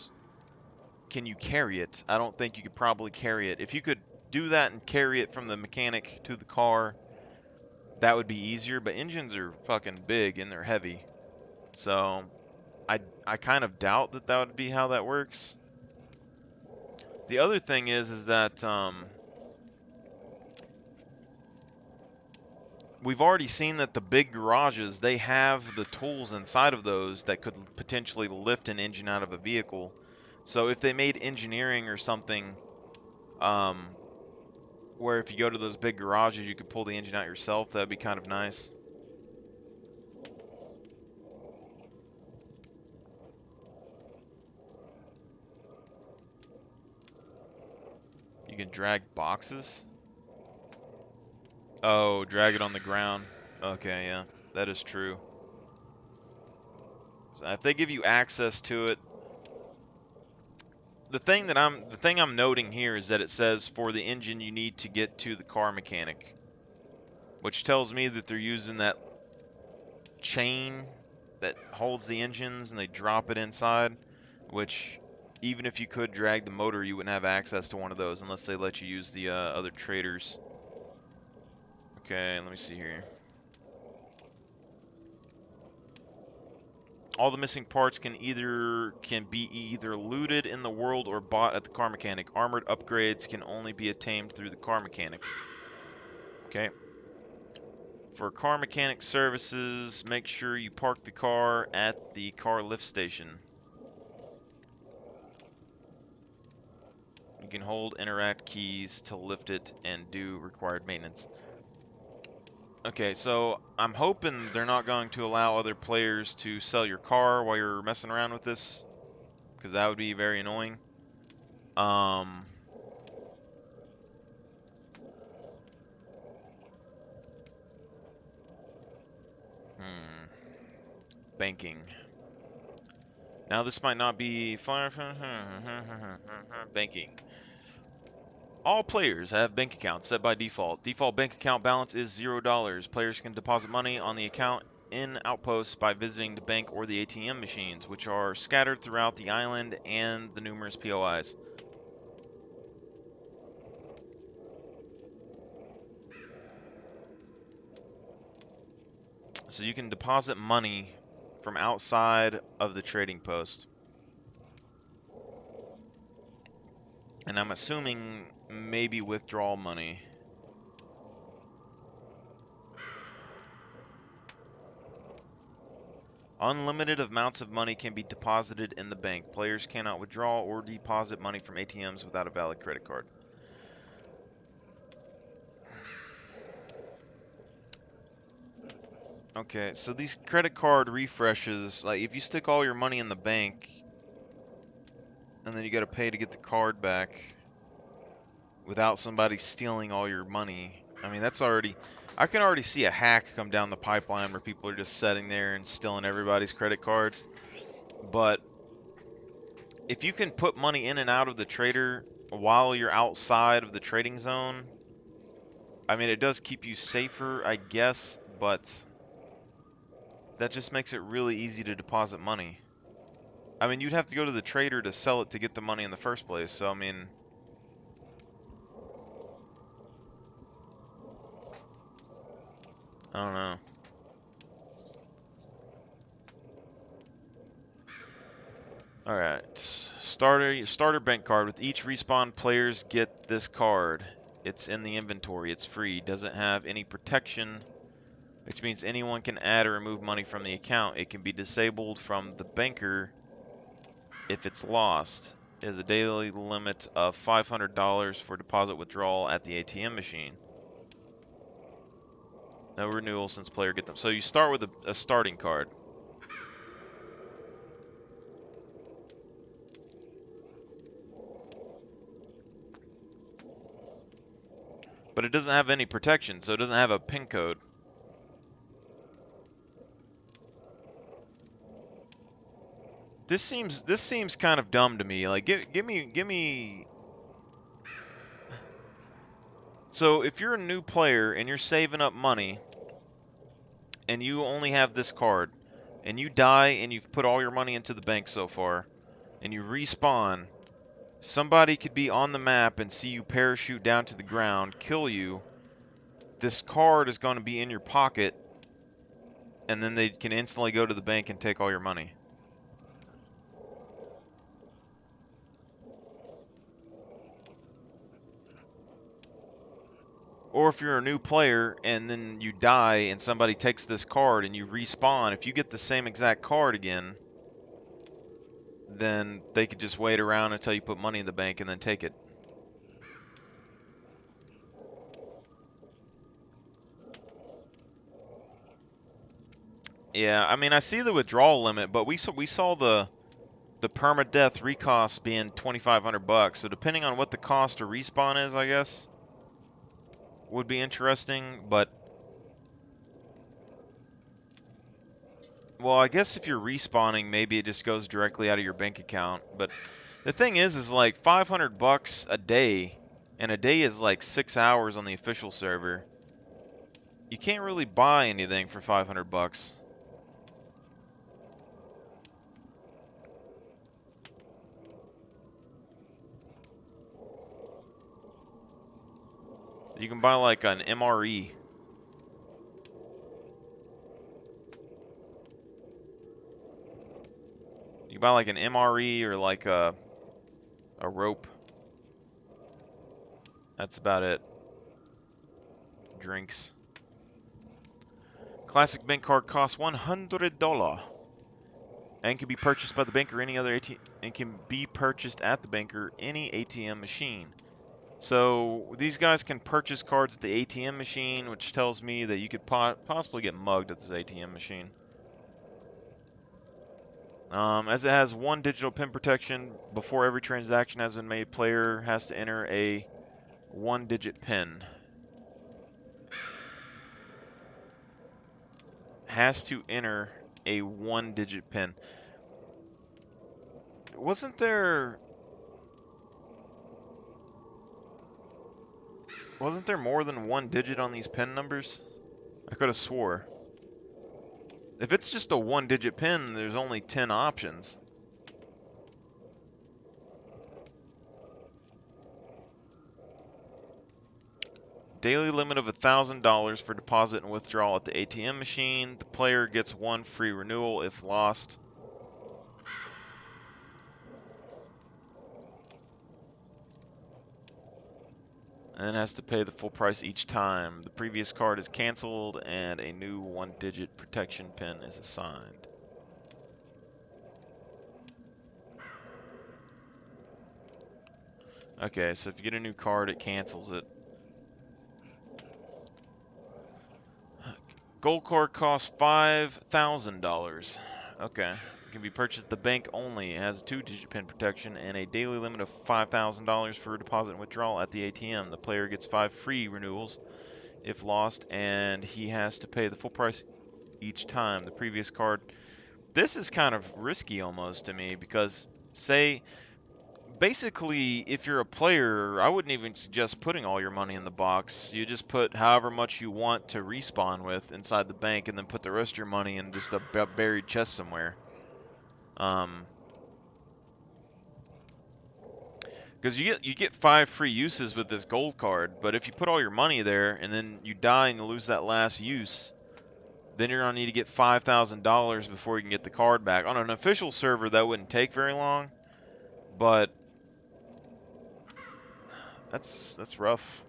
Speaker 1: can you carry it? I don't think you could probably carry it. If you could do that and carry it from the mechanic to the car, that would be easier, but engines are fucking big and they're heavy. So I kind of doubt that would be how that works. The other thing is that we've already seen that the big garages, they have the tools inside of those that could potentially lift an engine out of a vehicle. So if they made engineering or something, where if you go to those big garages, you could pull the engine out yourself, that'd be kind of nice. You can drag boxes? Oh, drag it on the ground. Okay, yeah, that is true. So if they give you access to it, the thing I'm noting here is that it says for the engine you need to get to the car mechanic, which tells me that they're using that chain that holds the engines and they drop it inside, which even if you could drag the motor, you wouldn't have access to one of those unless they let you use the other traders. Okay, let me see here. All the missing parts can be either looted in the world or bought at the car mechanic. Armored upgrades can only be attained through the car mechanic. Okay. For car mechanic services, make sure you park the car at the car lift station. You can hold interact keys to lift it and do required maintenance. Okay, so I'm hoping they're not going to allow other players to sell your car while you're messing around with this, because that would be very annoying. Banking. Now this might not be banking. All players have bank accounts set by default. Default bank account balance is $0. Players can deposit money on the account in outposts by visiting the bank or the ATM machines, which are scattered throughout the island and the numerous POIs. So you can deposit money from outside of the trading post. And I'm assuming maybe withdrawal money. Unlimited amounts of money can be deposited in the bank. Players cannot withdraw or deposit money from ATMs without a valid credit card. Okay, so these credit card refreshes, like if you stick all your money in the bank, and then you gotta pay to get the card back without somebody stealing all your money. I mean, that's already... I can already see a hack come down the pipeline where people are just sitting there and stealing everybody's credit cards. But if you can put money in and out of the trader while you're outside of the trading zone, I mean, it does keep you safer, I guess, but that just makes it really easy to deposit money. I mean, you'd have to go to the trader to sell it to get the money in the first place, so I mean... I don't know. Alright. Starter bank card. With each respawn, players get this card. It's in the inventory. It's free. Doesn't have any protection, which means anyone can add or remove money from the account. It can be disabled from the banker if it's lost. It has a daily limit of $500 for deposit withdrawal at the ATM machine. No renewal since player get them. So you start with a starting card. But it doesn't have any protection, so it doesn't have a PIN code. This seems kind of dumb to me. Like, give me. So if you're a new player and you're saving up money, and you only have this card, and you die and you've put all your money into the bank so far, and you respawn, somebody could be on the map and see you parachute down to the ground, kill you. This card is going to be in your pocket, and then they can instantly go to the bank and take all your money. Or if you're a new player and then you die and somebody takes this card and you respawn, if you get the same exact card again, then they could just wait around until you put money in the bank and then take it. Yeah, I mean, I see the withdrawal limit, but we saw the permadeath recost being 2,500 bucks. So depending on what the cost to respawn is, I guess would be interesting. But well, I guess if you're respawning, maybe it just goes directly out of your bank account. But the thing is like 500 bucks a day, and a day is like 6 hours on the official server. You can't really buy anything for 500 bucks. You can buy like an MRE. You buy like an MRE or like a rope. That's about it. Drinks. Classic bank card costs $100 and can be purchased by the bank or any other ATM, and can be purchased at the bank or any ATM machine. So these guys can purchase cards at the ATM machine, which tells me that you could possibly get mugged at this ATM machine. As it has one digital pin protection, before every transaction has been made, player has to enter a one-digit pin. Has to enter a one-digit pin. Wasn't there more than one digit on these pin numbers? I could have swore. If it's just a one-digit pin, there's only 10 options. Daily limit of $1,000 for deposit and withdrawal at the ATM machine. The player gets one free renewal if lost. And then has to pay the full price each time. The previous card is canceled and a new one-digit protection pin is assigned. Okay, so if you get a new card, it cancels it. Gold card costs $5,000. Okay. It can be purchased at the bank only. It has a two-digit pin protection and a daily limit of $5,000 for deposit and withdrawal at the ATM. The player gets 5 free renewals if lost, and he has to pay the full price each time. The previous card... This is kind of risky almost to me because, say... Basically, if you're a player, I wouldn't even suggest putting all your money in the box. You just put however much you want to respawn with inside the bank, and then put the rest of your money in just a buried chest somewhere. Because you get 5 free uses with this gold card, but if you put all your money there and then you die and you lose that last use, then you're gonna need to get $5,000 before you can get the card back. On an official server, that wouldn't take very long, but that's rough.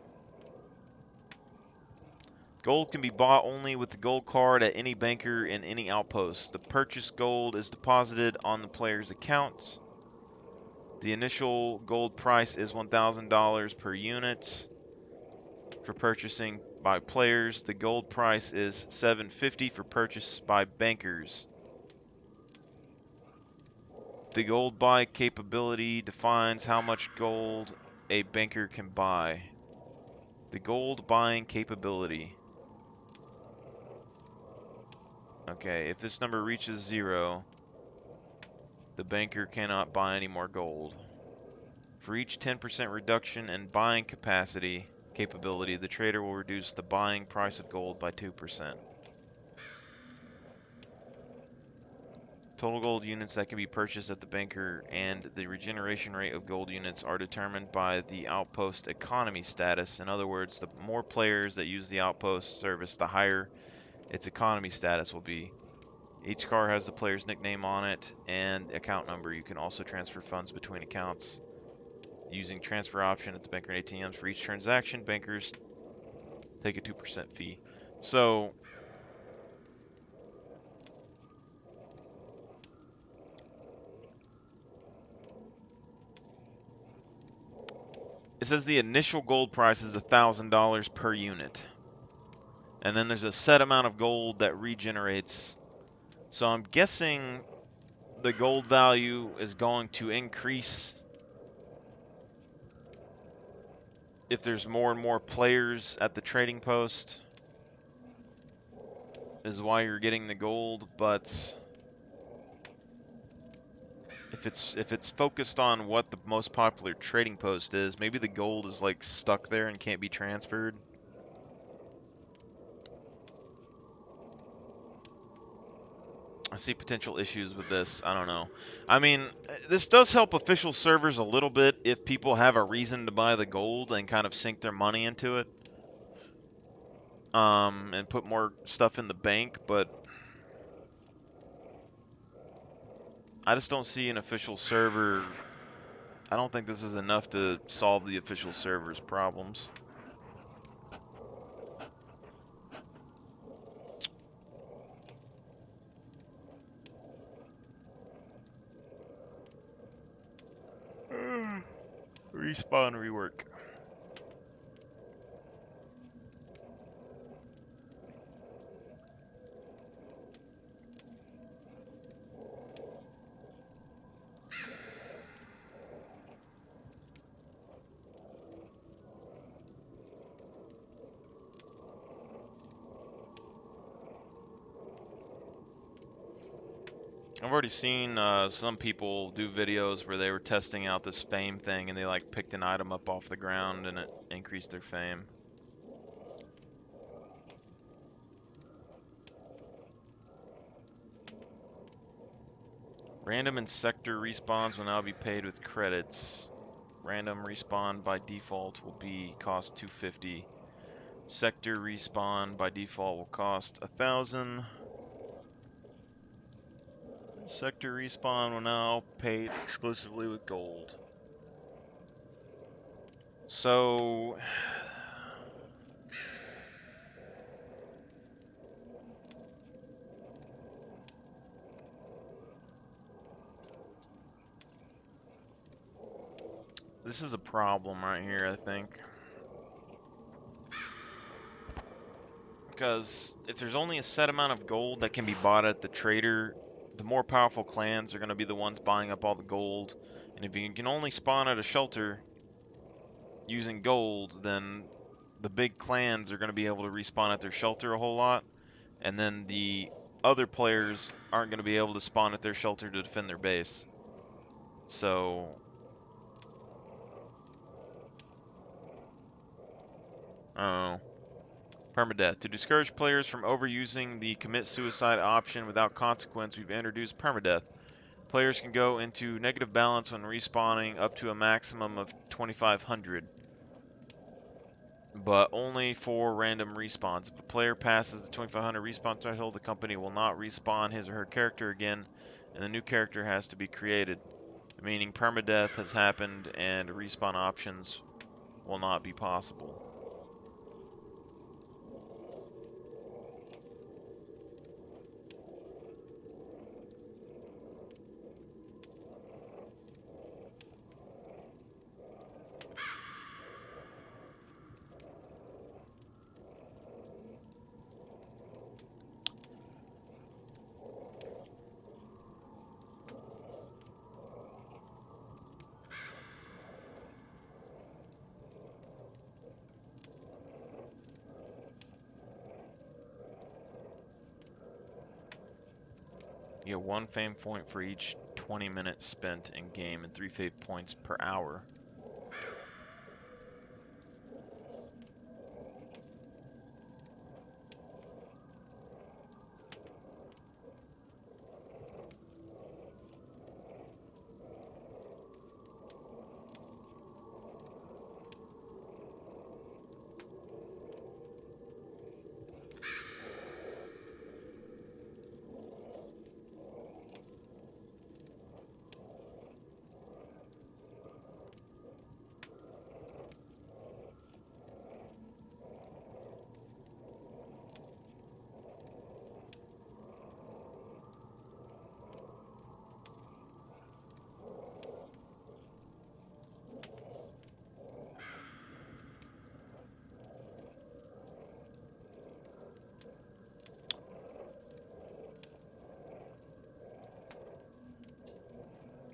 Speaker 1: Gold can be bought only with the gold card at any banker in any outpost. The purchased gold is deposited on the player's account. The initial gold price is $1,000 per unit for purchasing by players. The gold price is $750 for purchase by bankers. The gold buy capability defines how much gold a banker can buy. The gold buying capability. Okay, if this number reaches 0, the banker cannot buy any more gold. For each 10% reduction in buying capability, the trader will reduce the buying price of gold by 2%. Total gold units that can be purchased at the banker and the regeneration rate of gold units are determined by the outpost economy status. In other words, the more players that use the outpost service, the higher its economy status will be. Each car has the player's nickname on it and account number. You can also transfer funds between accounts using transfer option at the banker and ATMs. For each transaction, bankers take a 2% fee. So It says the initial gold price is $1,000 per unit. And then there's a set amount of gold that regenerates. So I'm guessing the gold value is going to increase if there's more and more players at the trading post, is why you're getting the gold. But if it's focused on what the most popular trading post is, maybe the gold is like stuck there and can't be transferred. I see potential issues with this. I don't know. I mean, this does help official servers a little bit if people have a reason to buy the gold and kind of sink their money into it. And put more stuff in the bank, but I just don't see an official server. I don't think this is enough to solve the official server's problems. Respawn rework. I've already seen some people do videos where they were testing out this fame thing and they like picked an item up off the ground and it increased their fame. Random and sector respawns will now be paid with credits. Random respawn by default will be cost $250. Sector respawn by default will cost $1,000. Sector respawn will now paid exclusively with gold. So this is a problem right here, I think. Because if there's only a set amount of gold that can be bought at the trader, the more powerful clans are going to be the ones buying up all the gold. And if you can only spawn at a shelter using gold, then the big clans are going to be able to respawn at their shelter a whole lot. And then the other players aren't going to be able to spawn at their shelter to defend their base. So oh. Permadeath. To discourage players from overusing the commit suicide option without consequence, we've introduced permadeath. Players can go into negative balance when respawning up to a maximum of 2,500, but only for random respawns. If a player passes the 2,500 respawn threshold, the company will not respawn his or her character again, and the new character has to be created, meaning permadeath has happened and respawn options will not be possible. You get 1 fame point for each 20 minutes spent in game and 3 fame points per hour.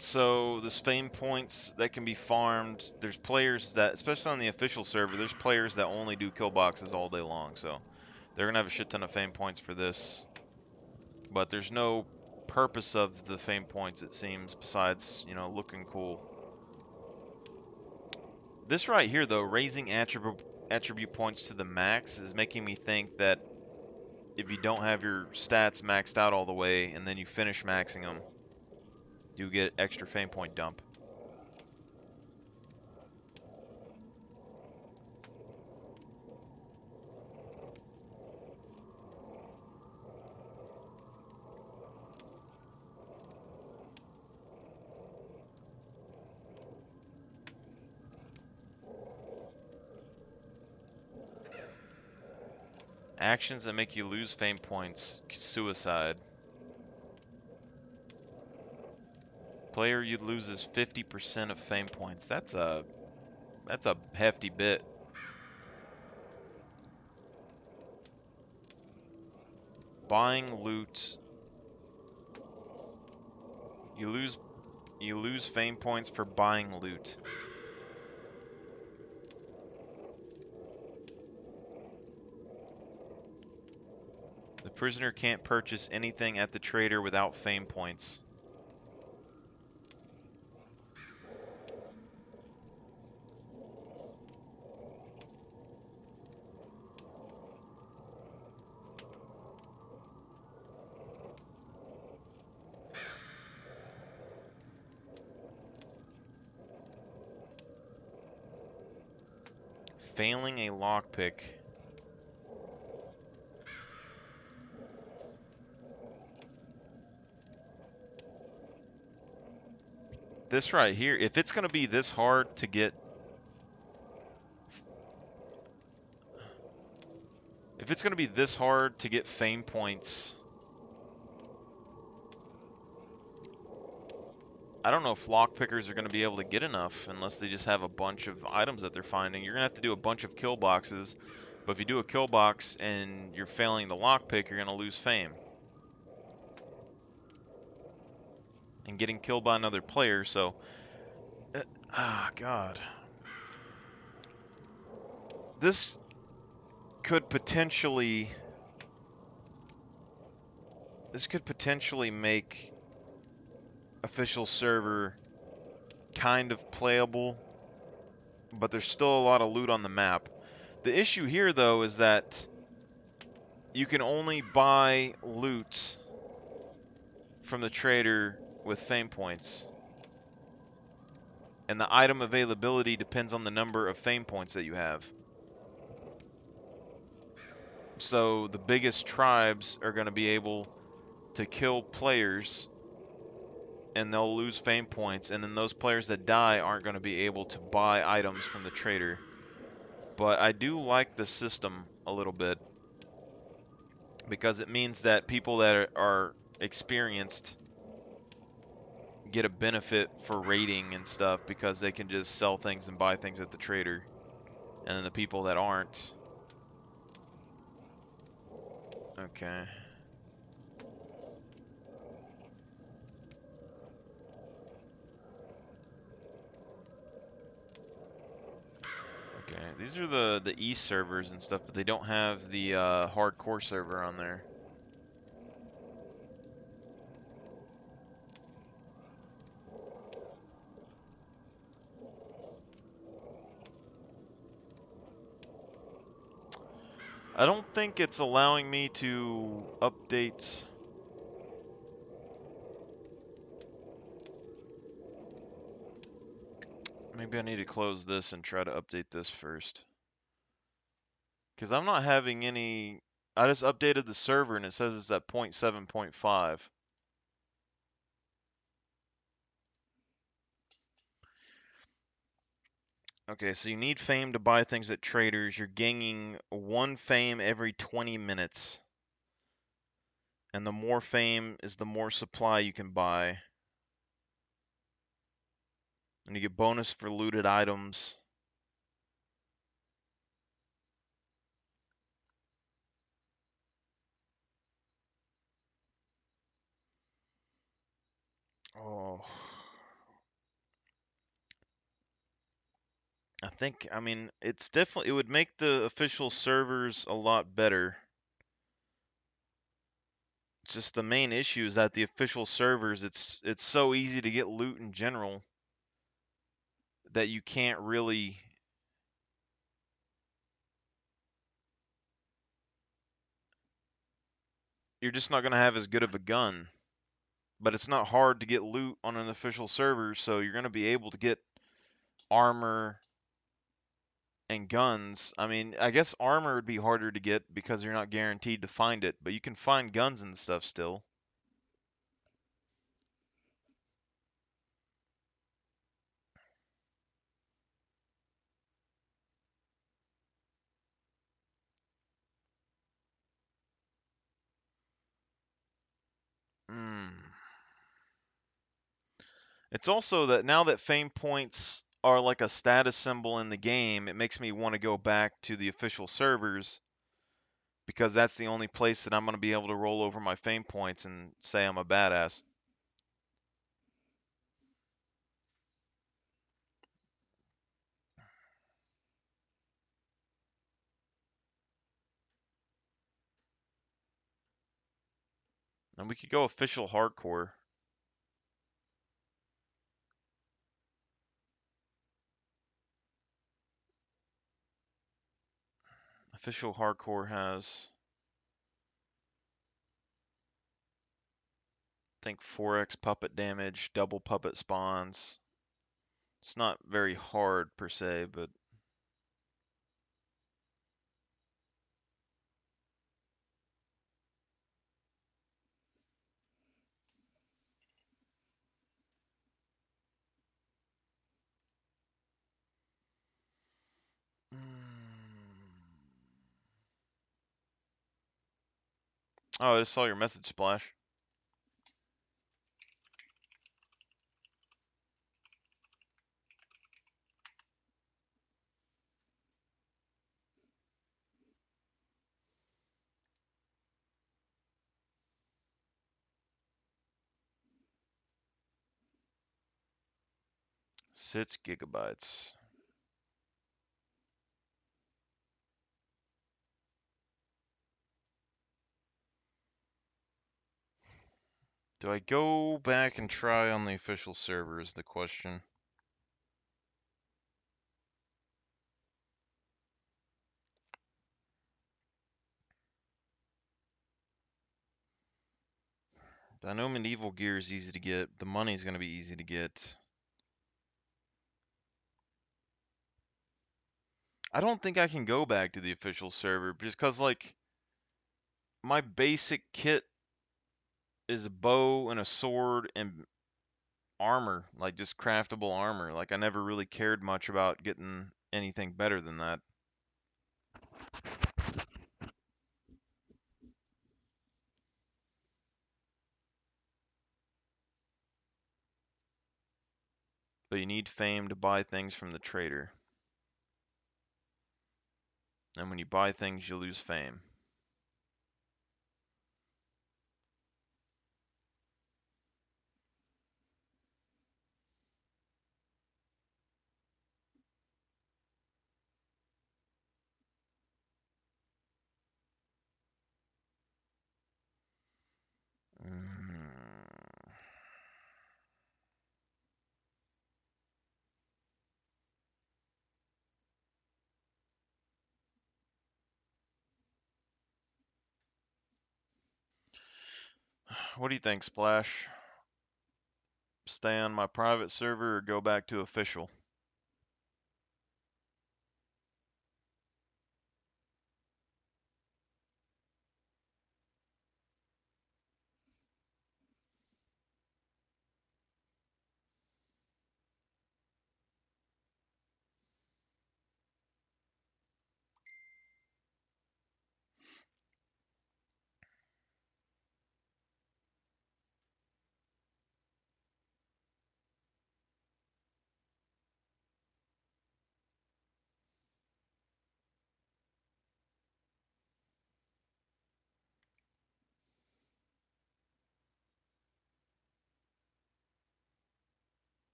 Speaker 1: So the fame points that can be farmed, there's players that, especially on the official server, there's players that only do kill boxes all day long. So they're gonna have a shit ton of fame points for this. But there's no purpose of the fame points, it seems, besides, you know, looking cool. This right here, though, raising attribute points to the max is making me think that if you don't have your stats maxed out all the way and then you finish maxing them, you get extra fame point dump. Actions that make you lose fame points. Suicide. Player you loses 50% of fame points. That's a hefty bit. Buying loot. You lose fame points for buying loot. The prisoner can't purchase anything at the trader without fame points. Failing a lockpick. This right here, if it's going to be this hard to get... If it's going to be this hard to get fame points... I don't know if lockpickers are going to be able to get enough unless they just have a bunch of items that they're finding. You're going to have to do a bunch of kill boxes, but if you do a kill box and you're failing the lockpick, you're going to lose fame. And getting killed by another player, so... God. This could potentially... This could potentially make official server kind of playable, but there's still a lot of loot on the map. The issue here, though, is that you can only buy loot from the trader with fame points. And the item availability depends on the number of fame points that you have. So the biggest tribes are going to be able to kill players and they'll lose fame points, and then those players that die aren't going to be able to buy items from the trader. But I do like the system a little bit, because it means that people that are experienced get a benefit for raiding and stuff, because they can just sell things and buy things at the trader. And then the people that aren't... Okay. Okay, these are the East servers and stuff, but they don't have the hardcore server on there. I don't think it's allowing me to update... Maybe I need to close this and try to update this first. Because I'm not having any... I just updated the server and it says it's at 0.7.5. Okay, so you need fame to buy things at traders. You're gaining 1 fame every 20 minutes. And the more fame is the more supply you can buy. And you get bonus for looted items. Oh. I mean, it's definitely, it would make the official servers a lot better. Just the main issue is that the official servers, it's so easy to get loot in general that you can't really, you're just not going to have as good of a gun. But it's not hard to get loot on an official server, so you're going to be able to get armor and guns. I mean, I guess armor would be harder to get because you're not guaranteed to find it, but you can find guns and stuff still. Hmm. It's also that now that fame points are like a status symbol in the game, it makes me want to go back to the official servers because that's the only place that I'm going to be able to roll over my fame points and say I'm a badass. And we could go official hardcore. Official hardcore has, I think, 4x puppet damage, double puppet spawns. It's not very hard per se, but oh, I just saw your message, Splash. Six gigabytes. Do I go back and try on the official server is the question. I know medieval gear is easy to get. The money's going to be easy to get. I don't think I can go back to the official server just because, like, my basic kit is a bow and a sword and armor, like just craftable armor. Like, I never really cared much about getting anything better than that. But you need fame to buy things from the trader. And when you buy things, you lose fame. Mm. What do you think, Splash? Stay on my private server or go back to official?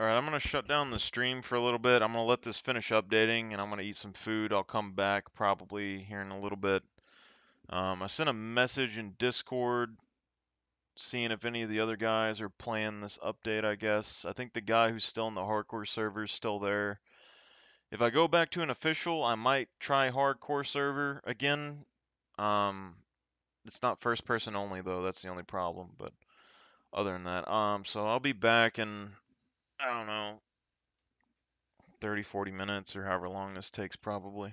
Speaker 1: Alright, I'm gonna shut down the stream for a little bit. I'm gonna let this finish updating and I'm gonna eat some food. I'll come back probably here in a little bit. I sent a message in Discord seeing if any of the other guys are playing this update, I guess. I think the guy who's still in the hardcore server is still there. If I go back to an official, I might try hardcore server again. Um, it's not first person only though, that's the only problem, but other than that, so I'll be back in, I don't know, 30, 40 minutes or however long this takes probably.